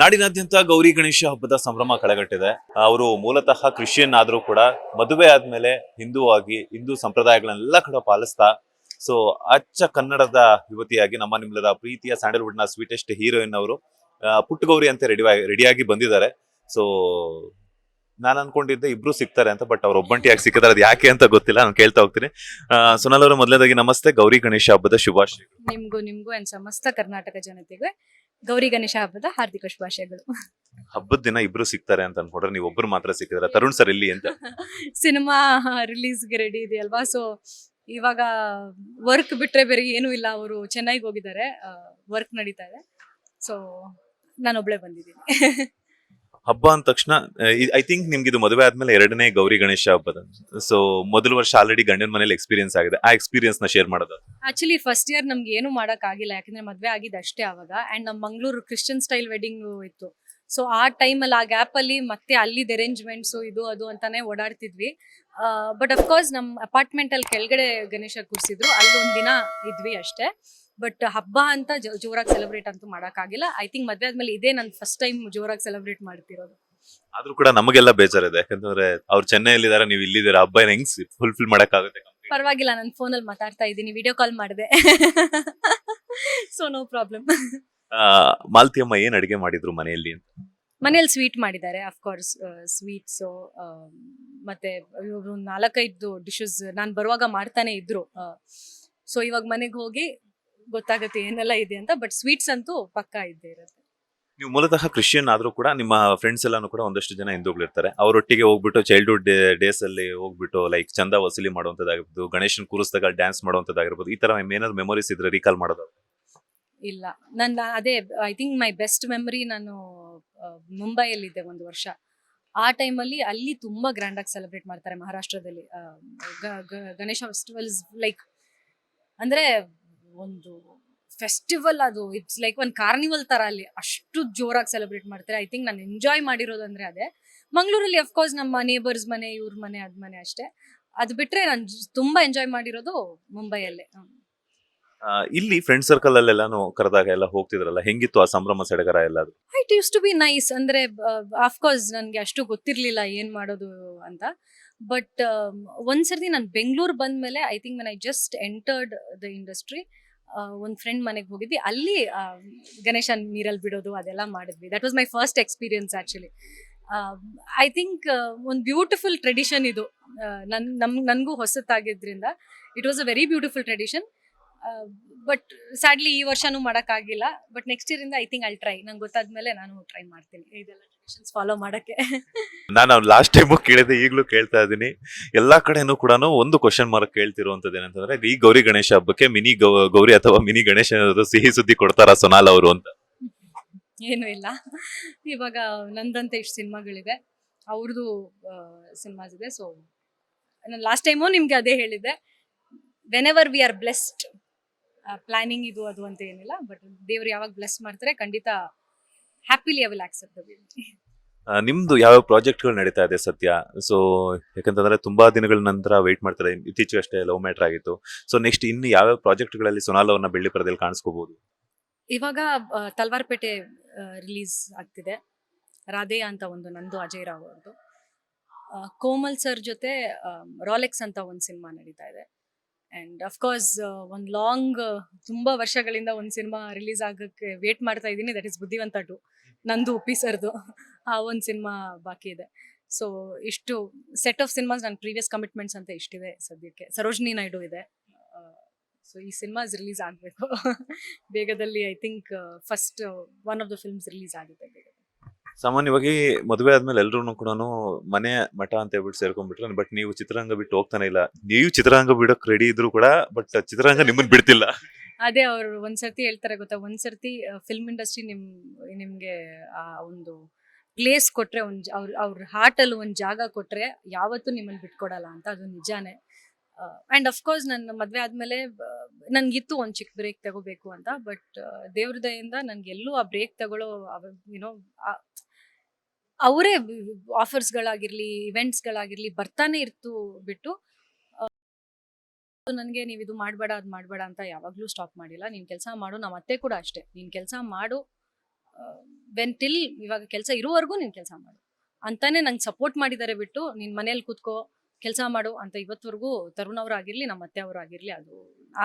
ನಾಡಿನಾದ್ಯಂತ ಗೌರಿ ಗಣೇಶ ಹಬ್ಬದ ಸಂಭ್ರಮ ಕಳೆಗಟ್ಟಿದೆ. ಅವರು ಮೂಲತಃ ಕ್ರಿಶ್ಚಿಯನ್ ಆದ್ರೂ ಕೂಡ ಮದುವೆ ಆದ್ಮೇಲೆ ಹಿಂದೂ ಆಗಿ ಹಿಂದೂ ಸಂಪ್ರದಾಯಗಳನ್ನೆಲ್ಲ ಕೂಡ ಪಾಲಿಸ್ತಾ ಸೊ ಅಚ್ಚ ಕನ್ನಡದ ಯುವತಿಯಾಗಿ ನಮ್ಮ ನಿಮ್ಮೆಲ್ಲರ ಪ್ರೀತಿಯ ಸ್ಯಾಂಡಲ್ವುಡ್ ನ ಸ್ವೀಟೆಸ್ಟ್ ಹೀರೋಯಿನ್ ಅವರು ಪುಟ್ಟ ಗೌರಿ ಅಂತ ರೆಡಿಯಾಗಿ ಬಂದಿದ್ದಾರೆ. ಸೊ ನಾನು ಅನ್ಕೊಂಡಿದ್ದೆ ಇಬ್ರು ಸಿಗ್ತಾರೆ ಅಂತ, ಬಟ್ ಅವ್ರು ಒಬ್ಬಂಟಿಯಾಗಿ ಸಿಕ್ಕಿದ್ದಾರೆ. ಅದು ಯಾಕೆ ಅಂತ ಗೊತ್ತಿಲ್ಲ, ನಾನು ಕೇಳ್ತಾ ಹೋಗ್ತೀನಿ. ಸುನಲ್ ಅವರು ಮೊದಲನೇದಾಗಿ ನಮಸ್ತೆ, ಗೌರಿ ಗಣೇಶ ಹಬ್ಬದ ಶುಭಾಶಯಗಳು. ನಿಮ್ಗೂ ಅಂಡ್ ಸಮಸ್ತ ಕರ್ನಾಟಕ ಜನತೆಗೆ ಗೌರಿ ಗಣೇಶ ಹಬ್ಬದ ಹಾರ್ದಿಕ ಶುಭಾಶಯಗಳು. ಹಬ್ಬದ ದಿನ ಇಬ್ರು ಸಿಗ್ತಾರೆ ಅಂತ ಅನ್ಕೊಂಡ್ರೆ ನೀವು ಒಬ್ರು ಮಾತ್ರ ಸಿಕ್ಕಿದಾರೆ. ತರುಣ್ ಸರ್ ಇಲ್ಲಿ ಅಂತ ಸಿನಿಮಾ ರಿಲೀಸ್ಗೆ ರೆಡಿ ಇದೆಯಲ್ವಾ, ಸೊ ಇವಾಗ ವರ್ಕ್ ಬಿಟ್ರೆ ಬೇರೆ ಏನೂ ಇಲ್ಲ. ಅವರು ಚೆನ್ನೈಗೆ ಹೋಗಿದ್ದಾರೆ, ವರ್ಕ್ ನಡೀತಾ ಇದೆ. ಸೊ ನಾನೊಬ್ಳೆ ಬಂದಿದ್ದೀನಿ. ಹಬ್ಬ ಅಂದ ತಕ್ಷಣ ಐ ಥಿಂಕ್ ನಿಮ್ಗೆ ಇದು ಮದುವೆ ಆದ್ಮೇಲೆ ಎರಡನೇ ಗೌರಿ ಗಣೇಶ ಹಬ್ಬದ. ಸೊ ಮೊದಲ ವರ್ಷ ಆಲ್ರೆಡಿ ಗಂಡನ ಮನೇಲಿ ಎಕ್ಸ್ಪೀರಿಯನ್ಸ್ ಆಗಿದೆ, ಆ ಎಕ್ಸ್ಪೀರಿಯನ್ಸ್ ನ ಶೇರ್ ಮಾಡೋದು. ಆಕ್ಚುಲಿ ಫಸ್ಟ್ ಇಯರ್ ನಮ್ಗೆ ಏನು ಮಾಡಕ್ ಆಗಿಲ್ಲ, ಯಾಕಂದ್ರೆ ಮದ್ವೆ ಆಗಿದ್ದು ಅಷ್ಟೇ ಅವಾಗ. ಅಂಡ್ ನಮ್ ಮಂಗ್ಳೂರು ಕ್ರಿಶ್ಚಿಯನ್ ಸ್ಟೈಲ್ ವೆಡ್ಡಿಂಗ್ ಇತ್ತು. ಸೊ ಆ ಟೈಮಲ್ಲಿ ಆ ಗ್ಯಾಪ್ ಅಲ್ಲಿ ಮತ್ತೆ ಅಲ್ಲಿದ್ ಅರೇಂಜ್ಮೆಂಟ್ಸ್ ಇದು ಅದು ಅಂತಾನೆ ಓಡಾಡ್ತಿದ್ವಿ. ಬಟ್ ಅಫ್ಕೋರ್ಸ್ ನಮ್ ಅಪಾರ್ಟ್ಮೆಂಟ್ ಅಲ್ಲಿ ಕೆಳಗಡೆ ಗಣೇಶ ಕೂರಿಸಿದ್ರು, ಅಲ್ಲಿ ಒಂದ್ ದಿನ ಇದ್ವಿ ಅಷ್ಟೇ. ಬಟ್ ಹಬ್ಬ ಅಂತ ಜೋರಾಗಿ ಸೆಲೆಬ್ರೇಟ್ ಅಂತೂ ಮಾಡಕ್ ಆಗಿಲ್ಲ. ಐ ಥಿಂಕ್ ಮದ್ವೆ ಆದ್ಮೇಲೆ ಇದೇ ನನ್ ಫಸ್ಟ್ ಟೈಮ್ ಜೋರಾಗಿ ಸೆಲೆಬ್ರೇಟ್ ಮಾಡ್ತಿರೋದು. ಆದ್ರೂ ಕೂಡ ನಮಗೆಲ್ಲ ಬೇಜಾರಿದೆ, ಯಾಕಂದ್ರೆ ಅವ್ರು ಚೆನ್ನೈಲಿದ್ದಾರೆ, ನೀವು ಇಲ್ಲಿದ್ದೀರಾ. ಹಬ್ಬ ಹೆಂಗ್ ಫುಲ್ಫಿಲ್ ಮಾಡಕ್ ಆಗುತ್ತೆ? ಪರವಾಗಿಲ್ಲ, ನಾನು ಫೋನಲ್ಲಿ ಮಾತಾಡ್ತಾ ಇದ್ದೀನಿ, ವಿಡಿಯೋ ಕಾಲ್ ಮಾಡಿದೆ. So no problem. ಮಾಲ್ತಿ ಅಮ್ಮ ಏನ್ ಅಡಿಗೆ ಮಾಡಿದ್ರು ಮನೆಯಲ್ಲಿ ಅಂತ? ಮನೇಲಿ ಸ್ವೀಟ್ ಮಾಡಿದ್ದಾರೆ, ಅಫ್ಕೋರ್ಸ್ ಸ್ವೀಟ್ಸ್. ಮತ್ತೆ ಇವರು 4-5 ಡಿಶಸ್ ನಾನು ಬರುವಾಗ ಮಾಡ್ತಾನೆ ಇದ್ರು. ಸೊ ಇವಾಗ ಮನೆಗೆ ಹೋಗಿ ಗೊತ್ತಾಗುತ್ತೆ ಏನೆಲ್ಲ ಇದೆ ಅಂತ. ಬಟ್ ಸ್ವೀಟ್ಸ್ ಅಂತೂ ಪಕ್ಕಾ ಇದ್ದೇ ಇರುತ್ತೆ. ನೀವು ಮೂಲತಃ ಕ್ರಿಶ್ಚಿಯನ್ ಆದ್ರೂ ಕೂಡ ನಿಮ್ಮ ಫ್ರೆಂಡ್ಸ್ ಎಲ್ಲಾನು ಕೂಡ ಒಂದಷ್ಟು ಜನ ಹಿಂದೂಗಳಿರ್ತಾರೆ. ಅವರೊಟ್ಟಿಗೆ ಹೋಗ್ಬಿಟ್ಟು ಚೈಲ್ಡ್ಹುಡ್ ಡೇಸ್ ಅಲ್ಲಿ ಹೋಗ್ಬಿಟ್ಟು ಲೈಕ್ ಚಂದ ವಸೂಲಿ ಮಾಡುವಂತದ್ದಾಗಿರ್ಬೋದು, ಗಣೇಶನ್ ಕೂರಿಸಿದಾಗ ಡ್ಯಾನ್ಸ್ ಮಾಡುವಂತದ್ದಾಗಿರ್ಬೋದು, ಈ ತರ ಏನಾದ್ರು ಮೆಮೊರೀಸ್ ಇದ್ರೆ ರೀಕಾಲ್ ಮಾಡೋದು? ಇಲ್ಲ, ನನ್ನ ಅದೇ I think my best memory, ನಾನು ಮುಂಬೈಯಲ್ಲಿದ್ದೆ ಒಂದು ವರ್ಷ. ಆ ಟೈಮಲ್ಲಿ ಅಲ್ಲಿ ತುಂಬಾ ಗ್ರ್ಯಾಂಡ್ ಆಗಿ ಸೆಲೆಬ್ರೇಟ್ ಮಾಡ್ತಾರೆ ಮಹಾರಾಷ್ಟ್ರದಲ್ಲಿ. ಗಣೇಶ ಫೆಸ್ಟಿವಲ್ ಲೈಕ್ ಅಂದ್ರೆ ಒಂದು ಫೆಸ್ಟಿವಲ್, ಅದು ಇಟ್ಸ್ ಲೈಕ್ ಒಂದು ಕಾರ್ನಿವಲ್ ತರ. ಅಲ್ಲಿ ಅಷ್ಟು ಜೋರಾಗಿ ಸೆಲೆಬ್ರೇಟ್ ಮಾಡ್ತಾರೆ. ಐ ಥಿಂಕ್ ನಾನು ಎಂಜಾಯ್ ಮಾಡಿರೋದು ಅಂದ್ರೆ ಅದೇ. ಮಂಗಳೂರಲ್ಲಿ ಅಫ್ಕೋರ್ಸ್ ನಮ್ಮ ನೇಬರ್ಸ್ ಮನೆ, ಇವ್ರ ಮನೆ, ಅದ್ ಮನೆ ಅಷ್ಟೇ. ಅದು ಬಿಟ್ರೆ ನಾನು ತುಂಬಾ ಎಂಜಾಯ್ ಮಾಡಿರೋದು ಮುಂಬೈಯಲ್ಲೇ. ಇಲ್ಲಿ ಫ್ರೆಂಡ್ ಸರ್ಕಲ್ ಅಲ್ಲೆಲ್ಲಾನು ಕರೆದಾಗ ಎಲ್ಲ ಹೋಗ್ತಿದ್ರಲ್ಲ, ಹೆಂಗಿತ್ತು ಆ ಸಂಭ್ರಮ ಸಡಗರ ಎಲ್ಲ? It used to be nice. ಅಂದ್ರೆ ಅಫ್ಕೋರ್ಸ್ ನನ್ಗೆ ಅಷ್ಟು ಗೊತ್ತಿರ್ಲಿಲ್ಲ ಏನ್ ಮಾಡೋದು ಅಂತ. ಬಟ್ ಒಂದ್ಸರ್ತಿ ನಾನು ಬೆಂಗಳೂರು ಬಂದ್ಮೇಲೆ, I think when I just entered the industry, ಒಂದ್ ಫ್ರೆಂಡ್ ಮನೆಗೆ ಹೋಗಿದ್ವಿ. ಅಲ್ಲಿ ಗಣೇಶನ್ ನೀರಲ್ಲಿ ಬಿಡೋದು ಅದೆಲ್ಲ ಮಾಡಿದ್ವಿ. That was my first experience actually. I think ಒಂದು ಬ್ಯೂಟಿಫುಲ್ ಟ್ರೆಡಿಷನ್ ಇದು. ನನ್ಗೂ ಹೊಸತಾಗಿದ್ರಿಂದ it was a very beautiful tradition. But sadly ಈ ವರ್ಷನೂ ಮಾಡಕ್ಕಾಗಿಲ್ಲ. ಬಟ್ ನೆಕ್ಸ್ಟ್ ಇಯರ್ ಇಂದ ಐ ಥಿಂಕ್ ಐಲ್ ಟ್ರೈ. ನಂಗೆ ಗೊತ್ತಾದ್ಮೇಲೆ ನಾನು ಟ್ರೈ ಮಾಡ್ತೀನಿ ಇದೆಲ್ಲ ಟ್ರೆಡಿಷನ್ಸ್ ಫಾಲೋ ಮಾಡಕ್ಕೆ. ನಾನು ಲಾಸ್ಟ್ ಟೈಮ್ ಕೇಳಿದೆ, ಈಗಲೂ ಕೇಳ್ತಾ ಇದ್ದೀನಿ. ಎಲ್ಲಾ ಕಡೆನೂ ಕೂಡ ಒಂದು ಕ್ವಶನ್ ಮಾರ್ಕ್ ಕೇಳ್ತಿರುವಂತದ್ದು ಏನಂತಂದ್ರೆ, ಈ ಗೌರಿ ಗಣೇಶ ಹಬ್ಬಕ್ಕೆ ಮಿನಿ ಗೌರಿ ಅಥವಾ ಮಿನಿ ಗಣೇಶ ಸಿಹಿ ಸುದ್ದಿ ಕೊಡ್ತಾರ ಸೊನಾಲ್ ಅವರು ಅಂತ? ಏನು ಇಲ್ಲ, ಇವಾಗ ನಂದಂತೆ ಇಷ್ಟು ಸಿನಿಮಾಗಳಿವೆ, ಅವ್ರದ್ದು ಸಿನಿಮಾಸ್ ಇದೆ. ಸೊ ನಾನು ಲಾಸ್ಟ್ ಟೈಮು ನಿಮ್ಗೆ ಅದೇ ಹೇಳಿದ್ದೆ, when ever we are blessed, planning ಇದು ಅದು ಅಂತ ಏನಿಲ್ಲ. ಬಟ್ ದೇವ್ರು ಯಾವಾಗ ಬ್ಲೆಸ್ ಮಾಡ್ತಾರೆ ಖಂಡಿತ happily I will accept the baby. ನಿಮ್ದು ಯಾವ ಪ್ರಾಜೆಕ್ಟ್ ಗಳು ನಡೀತಾ ಇದೆ ಸದ್ಯ? ಸೊ ಯಾಕಂತಂದ್ರೆ ತುಂಬಾ ದಿನಗಳ ನಂತರ ವೇಟ್ ಮಾಡ್ತಾರೆ. ಇತ್ತೀಚೆಗಷ್ಟೇ ಲವ್ ಮ್ಯಾಟರ್ ಆಗಿತ್ತು. ಸೊ ನೆಕ್ಸ್ಟ್ ಇನ್ನು ಯಾವ ಪ್ರಾಜೆಕ್ಟ್ ಗಳಲ್ಲಿ ಸೊನಾಲ್ ಅವ್ರನ್ನ ಬೆಳ್ಳಿ ಪರದೆಯಲ್ಲಿ ಕಾಣಿಸ್ಕೋಬಹುದು? ಇವಾಗ ತಲ್ವಾರ್ಪೇಟೆ ರಿಲೀಸ್ ಆಗ್ತಿದೆ, ರಾಧೆ ಅಂತ ಒಂದು, ನಂದು ಅಜಯ್ ರಾವ್ ಅವ್ರದ್ದು. ಕೋಮಲ್ ಸರ್ ಜೊತೆ ರಾಲೆಕ್ಸ್ ಅಂತ ಒಂದು ಸಿನಿಮಾ ನಡೀತಾ ಇದೆ. ಅಂಡ್ ಅಫ್ಕೋರ್ಸ್ ಒಂದು ಲಾಂಗ್, ತುಂಬಾ ವರ್ಷಗಳಿಂದ ಒಂದು ಸಿನಿಮಾ ರಿಲೀಸ್ ಆಗಕ್ಕೆ ವೇಟ್ ಮಾಡ್ತಾ ಇದ್ದೀನಿ. ದಟ್ ಇಸ್ ಬುದ್ಧಿವಂತ 2, ನಂದು ಉಪ್ಪಿ ಸರ್ದು. ಆ ಒಂದು ಸಿನಿಮಾ ಬಾಕಿ ಇದೆ. ಸೊ ಇಷ್ಟು ಸೆಟ್ ಆಫ್ ಸಿನಿಮಾಸ್, ನನ್ನ ಪ್ರೀವಿಯಸ್ ಕಮಿಟ್ಮೆಂಟ್ಸ್ ಅಂತ ಇಷ್ಟಿವೆ ಸದ್ಯಕ್ಕೆ. ಸರೋಜಿನಿ ನಾಯ್ಡು ಇದೆ. ಸೊ ಈ ಸಿನಿಮಾಸ್ ರಿಲೀಸ್ ಆಗಬೇಕು ಬೇಗದಲ್ಲಿ. I think first one of the films release ಆಗುತ್ತೆ ಬೇಗ. ಸಾಮಾನ್ಯವಾಗಿ ಮದುವೆ ಆದ್ಮೇಲೆ ಎಲ್ರು ಕೂಡ ಮನೆ ಮಠ ಅಂತ ಹೇಳ್ಬಿಟ್ಟು ಸೇರ್ಕೊಂಡ್ಬಿಟ್ರೆ, ಬಟ್ ನೀವು ಚಿತ್ರರಂಗ ಬಿಟ್ಟು ಹೋಗ್ತಾನೆ ಇಲ್ಲ. ನೀವು ಚಿತ್ರರಂಗ ಬಿಡೋಕ್ ರೆಡಿ ಇದ್ರು ಕೂಡ, ಬಟ್ ಚಿತ್ರರಂಗ ನಿಮ್ಮನ್ನ ಬಿಡ್ತಿಲ್ಲ. ಅದೇ ಅವ್ರು ಒಂದ್ಸರ್ತಿ ಹೇಳ್ತಾರೆ ಗೊತ್ತಾ, ಒಂದ್ಸರ್ತಿ ಫಿಲ್ಮ್ ಇಂಡಸ್ಟ್ರಿ ನಿಮ್ಗೆ ಆ ಒಂದು ಪ್ಲೇಸ್ ಕೊಟ್ರೆ, ಅವ್ರ ಹಾರ್ಟ್ ಅಲ್ಲಿ ಒಂದು ಜಾಗ ಕೊಟ್ರೆ ಯಾವತ್ತೂ ನಿಮ್ಮನ್ನ ಬಿಟ್ಕೊಡಲ್ಲ ಅಂತ. ಅದು ನಿಜಾನೇ. ಅಂಡ್ ಅಫ್ಕೋರ್ಸ್ ನನ್ನ ಮದ್ವೆ ಆದ್ಮೇಲೆ ನನ್ಗಿತ್ತು ಒಂದು ಚಿಕ್ಕ ಬ್ರೇಕ್ ತಗೋಬೇಕು ಅಂತ. ಬಟ್ ದೇವ್ರ ದಯೆಯಿಂದ ನನ್ಗೆ ಎಲ್ಲೂ ಆ ಬ್ರೇಕ್ ತಗೊಳ್ಳೋ ಯುನೋ ಅವರೇ ಆಫರ್ಸ್ಗಳಾಗಿರ್ಲಿ, ಇವೆಂಟ್ಸ್ಗಳಾಗಿರ್ಲಿ ಬರ್ತಾನೆ ಇರ್ತು ಬಿಟ್ಟು ನನಗೆ ನೀವು ಇದು ಮಾಡಬೇಡ, ಅದು ಮಾಡಬೇಡ ಅಂತ ಯಾವಾಗಲೂ ಸ್ಟಾಪ್ ಮಾಡಿಲ್ಲ. ನೀನು ಕೆಲಸ ಮಾಡು. ನಮ್ಮ ಅತ್ತೆ ಕೂಡ ಅಷ್ಟೇ, ನೀನು ಕೆಲಸ ಮಾಡು, ವೆನ್ ಟಿಲ್ ಇವಾಗ ಕೆಲಸ ಇರುವವರೆಗೂ ನೀನು ಕೆಲಸ ಮಾಡು ಅಂತಾನೆ ನಂಗೆ ಸಪೋರ್ಟ್ ಮಾಡಿದ್ದಾರೆ ಬಿಟ್ಟು ನೀನು ಮನೇಲಿ ಕೂತ್ಕೋ ಕೆಲಸ ಮಾಡು ಅಂತ ಇವತ್ತವರೆಗೂ ತರುಣ್ ಅವರಾಗಿರ್ಲಿ ನಮ್ಮ ಅತ್ತೆ ಅವರಾಗಿರ್ಲಿ ಅದು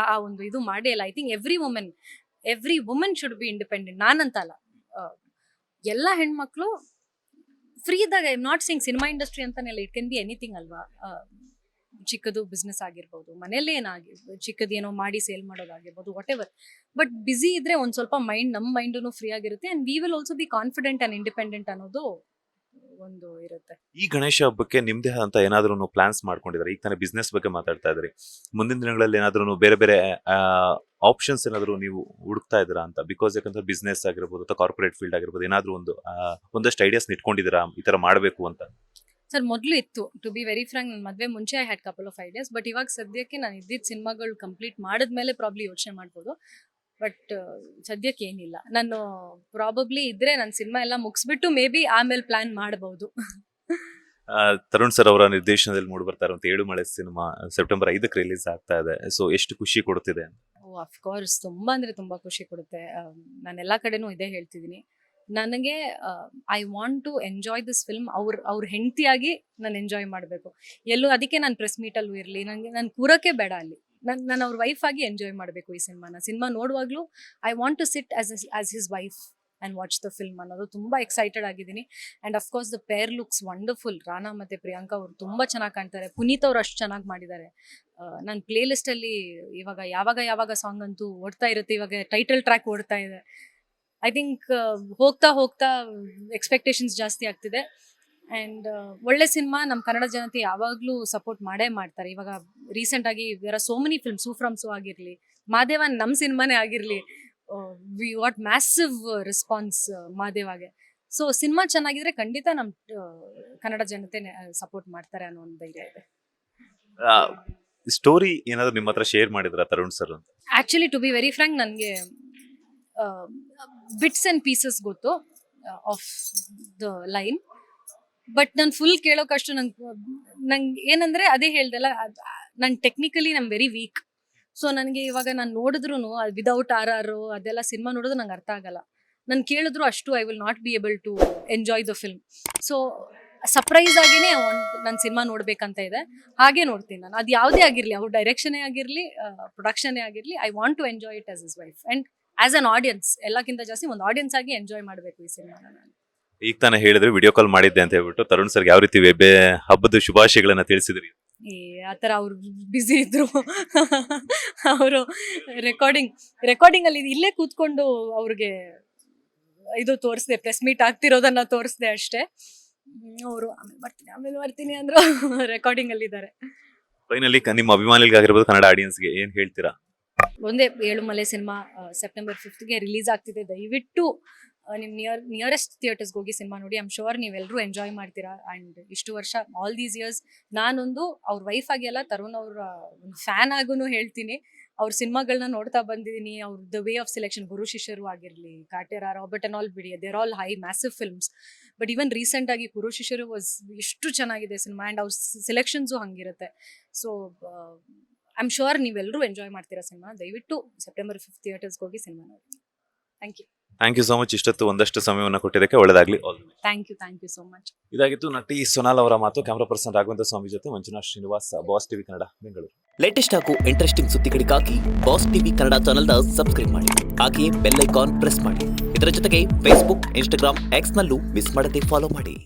ಆ ಒಂದು ಇದು ಮಾಡೇ ಇಲ್ಲ. I think every women should be independent. ನಾನಂತ ಅಲ್ಲ, ಎಲ್ಲ ಹೆಣ್ಮಕ್ಳು ಫ್ರೀ ಇದ್ದಾಗ. I am not saying cinema industry ಅಂತಾನೆ ಅಲ್ಲ, ಇಟ್ ಕ್ಯಾನ್ ಬಿ ಎನಿಥಿಂಗ್ ಅಲ್ವಾ. ಚಿಕ್ಕದು ಬಿಸ್ನೆಸ್ ಆಗಿರ್ಬೋದು, ಮನೇಲಿ ಚಿಕ್ಕದು ಏನೋ ಮಾಡಿ ಸೇಲ್ ಮಾಡೋದಾಗಿರ್ಬೋದು, ವಾಟ್ ಎವರ್. ಬಟ್ ಬ್ಯುಸಿ ಇದ್ರೆ ಒಂದ್ ಸ್ವಲ್ಪ ನಮ್ಮ ಮೈಂಡು ಫ್ರೀ ಆಗಿರುತ್ತೆ and we will also be confident and independent ಅನ್ನೋದು ಒಂದು ಇರುತ್ತೆ. ಈ ಗಣೇಶ ಹಬ್ಬಕ್ಕೆ ನಿಮ್ದೇ ಅಂತ ಏನಾದ್ರೂ ಪ್ಲಾನ್ಸ್ ಮಾಡ್ಕೊಂಡಿದ್ದಾರೆ? ಈಗ ತಾನೇ ಬಿಸ್ನೆಸ್ ಬಗ್ಗೆ ಮಾತಾಡ್ತಾ ಇದ್ರಿ, ಮುಂದಿನ ದಿನಗಳಲ್ಲಿ ಏನಾದ್ರೂ ಬೇರೆ ಬೇರೆ ಆಪ್ಷನ್ಸ್ ಏನಾದ್ರು ನೀವು ಹುಡುಕ್ತಾ ಇದ್ದೀರಾ ಅಂತ? ಬಿಕಾಸ್ ಯಾಕಂದ್ರೆ ಬಿಸ್ನೆಸ್ ಆಗಿರ್ಬೋದು ಅಥವಾ ಕಾರ್ಪೊರೇಟ್ ಫೀಲ್ಡ್ ಆಗಿರ್ಬೋದು, ಏನಾದ್ರೂ ಒಂದಷ್ಟು ಐಡಿಯಾಸ್ ಇಟ್ಕೊಂಡಿದ್ದೀರಾ ಈ ತರ ಮಾಡಬೇಕು ಅಂತ? ಸರ್, ಮೊದಲು ಇತ್ತು, ಟು ಬಿ ವೆರಿ ಫ್ರಾಂಕ್. ನನ್ನ ಮದುವೆ ಮುಂಚೆ I had couple of ideas. But ಇವಾಗ ಸದ್ಯಕ್ಕೆ ನಾನು ಇದ್ದಿದ್ದ ಸಿನಿಮಾಗಳು ಕಂಪ್ಲೀಟ್ ಮಾಡಿದ್ಮೇಲೆ ಪ್ರಾಬ್ಲಿ ಯೋಚನೆ ಮಾಡ್ಬೋದು. ಬಟ್ ಸದ್ಯಕ್ಕೆ ಏನಿಲ್ಲ. ನಾನು ಪ್ರಾಬಬ್ಲಿ ಇದ್ರೆ ನನ್ನ ಸಿನಿಮಾ ಎಲ್ಲ ಮುಗಿಸ್ಬಿಟ್ಟು ಮೇ ಬಿ ಆಮೇಲೆ ಪ್ಲಾನ್ ಮಾಡಬಹುದು. ತರುಣ್ ಸರ್ ಅವರ ನಿರ್ದೇಶನದಲ್ಲಿ ಮೂಡಿ ಬರ್ತಾ ಇರುವಂತ 7 ಮಳೆ ಸಿನಿಮಾ ಸೆಪ್ಟೆಂಬರ್ 5ಕ್ಕೆ ರಿಲೀಸ್ ಆಗ್ತಾ ಇದೆ. ಸೊ ಎಷ್ಟು ಖುಷಿ ಕೊಡ್ತಿದೆ? ಆಫ್ ಕೋರ್ಸ್ ತುಂಬಾ ಅಂದ್ರೆ ತುಂಬಾ ಖುಷಿ ಕೊಡುತ್ತೆ. ನಾನು ಎಲ್ಲಾ ಕಡೆನೂ ಇದೇ ಹೇಳ್ತಿದ್ದೀನಿ. ನನಗೆ I want to enjoy this film. ಅವ್ರ ಹೆಂಡತಿಯಾಗಿ ನಾನು ಎಂಜಾಯ್ ಮಾಡಬೇಕು ಎಲ್ಲೂ. ಅದಕ್ಕೆ ನಾನು ಪ್ರೆಸ್ ಮೀಟಲ್ಲೂ ಇರಲಿ, ನಾನು ಕೂರಕ್ಕೆ ಬೇಡ ಅಲ್ಲಿ. ನಾನು ಅವ್ರ ವೈಫ್ ಆಗಿ ಎಂಜಾಯ್ ಮಾಡಬೇಕು ಈ ಸಿನಿಮಾ ನೋಡುವಾಗ್ಲೂ. I want to sit as his wife and watch the film ಅನ್ನೋದು ತುಂಬ ಎಕ್ಸೈಟೆಡ್ ಆಗಿದ್ದೀನಿ. And of course the pair looks wonderful. Rana ಮತ್ತು ಪ್ರಿಯಾಂಕಾ ಅವರು ತುಂಬ ಚೆನ್ನಾಗಿ ಕಾಣ್ತಾರೆ. ಪುನೀತ್ ಅವ್ರು ಅಷ್ಟು ಚೆನ್ನಾಗಿ ಮಾಡಿದ್ದಾರೆ. ನನ್ನ ಪ್ಲೇ ಲಿಸ್ಟಲ್ಲಿ ಇವಾಗ ಯಾವಾಗ ಸಾಂಗ್ ಅಂತೂ ಓಡ್ತಾ ಇರುತ್ತೆ. ಇವಾಗ ಟೈಟಲ್ ಟ್ರ್ಯಾಕ್ ಓಡ್ತಾ ಇದೆ. ಐ ಥಿಂಕ್ ಹೋಗ್ತಾ ಎಕ್ಸ್ಪೆಕ್ಟೇಷನ್ಸ್ ಜಾಸ್ತಿ ಆಗ್ತಿದೆ. ಆ್ಯಂಡ್ ಒಳ್ಳೆ ಸಿನಿಮಾ ನಮ್ಮ ಕನ್ನಡ ಜನತೆ ಯಾವಾಗಲೂ ಸಪೋರ್ಟ್ ಮಾಡೇ ಮಾಡ್ತಾರೆ. ಇವಾಗ ರೀಸೆಂಟಾಗಿ there are so many films. From so ಆಗಿರಲಿ, ಮಾದೇವನ್ ನಮ್ಮ ಸಿನಿಮಾನೇ ಆಗಿರಲಿ, ವಿ ವಾಟ್ ಮ್ಯಾಸಿವ್ ರೆಸ್ಪಾನ್ಸ್ ಮಾದೇವಾಗೆ. ಸೊ ಸಿನಿಮಾ ಚೆನ್ನಾಗಿದ್ರೆ ಖಂಡಿತ ನಮ್ಮ ಕನ್ನಡ ಜನತೆ ಸಪೋರ್ಟ್ ಮಾಡ್ತಾರೆ ಅನ್ನೋ ಒಂದು ಧೈರ್ಯ ಇದೆ. ಸ್ಟೋರಿ ಏನಾದ್ರು ನಿಮ್ಮ ಹತ್ರ ಶೇರ್ ಮಾಡಿದ್ರ ತರುಣ್ ಸರ್ ಅಂತ? Actually to be very frank, ನನಗೆ ಬಿಟ್ಸ್ ಆ್ಯಂಡ್ ಪೀಸಸ್ ಗೊತ್ತು ಆಫ್ ದ ಲೈನ್. ಬಟ್ ನಾನು ಫುಲ್ ಕೇಳೋಕಷ್ಟು ನಂಗೆ ಏನಂದರೆ ಅದೇ ಹೇಳ್ದಲ್ಲ, ನಾನು ಟೆಕ್ನಿಕಲಿ ವೆರಿ ವೀಕ್. ಸೊ ನನಗೆ ಇವಾಗ ನಾನು ನೋಡಿದ್ರು ವಿದೌಟ್ RR ಅದೆಲ್ಲ ಸಿನಿಮಾ ನೋಡಿದ್ರು ನಂಗೆ ಅರ್ಥ ಆಗಲ್ಲ. ನಾನು ಕೇಳಿದ್ರು ಅಷ್ಟು I will not be able to enjoy the film. So surprise ಆಗಿನೇ ನನ್ನ ಸಿನಿಮಾ ನೋಡ್ಬೇಕಂತ ಇದೆ. ಹಾಗೆ ನೋಡ್ತೀನಿ ನಾನು. ಅದು ಯಾವುದೇ ಆಗಿರಲಿ, ಅವ್ರ ಡೈರೆಕ್ಷನೇ ಆಗಿರಲಿ, ಪ್ರೊಡಕ್ಷನೇ ಆಗಿರಲಿ, I want to enjoy it as his wife and as an audience. ಎಲ್ಲಕ್ಕಿಂತ ಜಾಸ್ತಿ ಒಂದು ಆಡಿಯನ್ಸ್ ಆಗಿ ಎಂಜಾಯ್ ಮಾಡಬೇಕು ಈ ಸಿನಿಮಾನ ನಾನು. ಈಗ ತಾನೇ ಹೇಳಿದ್ರೆ ವಿಡಿಯೋ ಕಾಲ್ ಮಾಡಿದ್ದೆ ಅಂತ ಹೇಳ್ಬಿಟ್ಟು ತರುಣ್ ಸರ್ಗೆ ಯಾವ ರೀತಿ ಹಬ್ಬದ ಶುಭಾಶಯಗಳನ್ನ ತಿಳಿಸಿದ್ರಿ? ಆ ಥರ ಅವ್ರು ಬ್ಯುಸಿ ಇದ್ರು. ಅವರು ರೆಕಾರ್ಡಿಂಗ್ ಅಲ್ಲಿ ಇಲ್ಲೇ ಕೂತ್ಕೊಂಡು ಅವ್ರಿಗೆ ಇದು ತೋರಿಸ್ದೆ, ಪ್ರೆಸ್ ಮೀಟ್ ಆಗ್ತಿರೋದನ್ನ ತೋರಿಸ್ದೆ ಅಷ್ಟೇ. ಅವರು ಆಮೇಲೆ ಬರ್ತೀನಿ ಅಂದ್ರು. ರೆಕಾರ್ಡಿಂಗ್ ಅಲ್ಲಿ ಇದ್ದಾರೆ. ಫೈನಲಿ ನಿಮ್ಮ ಅಭಿಮಾನಿಗಳಿಗಾಗಿರ್ಬೋದು, ಕನ್ನಡ ಆಡಿಯನ್ಸ್ಗೆ ಏನ್ ಹೇಳ್ತೀರಾ? ಒಂದೇ, 7 ಮಲೆ ಸಿನಿಮಾ ಸೆಪ್ಟೆಂಬರ್ 5ಗೆ ರಿಲೀಸ್ ಆಗ್ತಿದೆ. ದಯವಿಟ್ಟು ನಿಮ್ಮ ನಿಯರೆಸ್ಟ್ ಥಿಯೇಟರ್ಸ್ಗೆ ಹೋಗಿ ಸಿನಿಮಾ ನೋಡಿ. ಐಮ್ ಶೋರ್ ನೀವೆಲ್ಲರೂ ಎಂಜಾಯ್ ಮಾಡ್ತೀರಾ. ಆ್ಯಂಡ್ ಇಷ್ಟು ವರ್ಷ, ಆಲ್ ದೀಸ್ ಇಯರ್ಸ್, ನಾನೊಂದು ಅವ್ರ ವೈಫ್ ಆಗಿ ಅಲ್ಲ, ತರುಣ್ ಅವ್ರ ಒಂದು ಫ್ಯಾನ್ ಆಗೂ ಹೇಳ್ತೀನಿ. ಅವ್ರ ಸಿನಿಮಾಗಳನ್ನ ನೋಡ್ತಾ ಬಂದಿದ್ದೀನಿ. ಅವ್ರ the way of selection, Guru Shishyaru ಆಗಿರಲಿ, ಕಾಟೇರ, ರಾಬರ್ಟ್ ಅಂಡ್ ಆಲ್ ಬಿಡಿ, there all high massive films. But even ರೀಸೆಂಟಾಗಿ ಗುರು ಶಿಷ್ಯರು ವಾಸ್ ಎಷ್ಟು ಚೆನ್ನಾಗಿದೆ ಸಿನಿಮಾ. ಆ್ಯಂಡ್ ಅವ್ರ ಸೆಲೆಕ್ಷನ್ಸು ಹಂಗಿರುತ್ತೆ. ಸೊ ಐಮ್ ಶೋರ್ ನೀವೆಲ್ಲರೂ ಎಂಜಾಯ್ ಮಾಡ್ತೀರಾ ಸಿನಿಮಾ. ದಯವಿಟ್ಟು ಸೆಪ್ಟೆಂಬರ್ 5 ಥಿಯೇಟರ್ಸ್ಗೆ ಹೋಗಿ ಸಿನಿಮಾ ನೋಡಿ. Thank you so much. ಇಷ್ಟೊತ್ತು ಒಂದಷ್ಟು ಸಮಯವನ್ನು ಕೊಟ್ಟಿದ್ದಕ್ಕೆ ಒಳ್ಳೆದಾಗ್ಲಿ. Thank you so much. ಇದಾಗಿತ್ತು ನಟಿ ಸೊನಾಲ್ ಅವರ ಮಾತು. ಕ್ಯಾಮರಾ ಪರ್ಸನ್ ರಾಘವೇಂದ್ರ ಸ್ವಾಮಿ ಜೊತೆ Manjunath Srinivas, boss TV Kannada, Bengaluru. Latest ಹಾಗೂ ಇಂಟ್ರೆಸ್ಟಿಂಗ್ ಸುದ್ದಿಗಳಿಗಾಗಿ ಬಾಸ್ ಟಿವಿ ಕನ್ನಡ ಚಾನೆಲ್ನ ಸಬ್ಸ್ಕ್ರೈಬ್ ಮಾಡಿ. ಹಾಗೆಯೇ ಬೆಲ್ ಐಕಾನ್ ಪ್ರೆಸ್ ಮಾಡಿ. ಇದರ ಜೊತೆಗೆ ಫೇಸ್ಬುಕ್, ಇನ್ಸ್ಟಾಗ್ರಾಮ್, ಎಕ್ಸ್ ನಲ್ಲೂ ಮಿಸ್ ಮಾಡದೆ ಫಾಲೋ ಮಾಡಿ.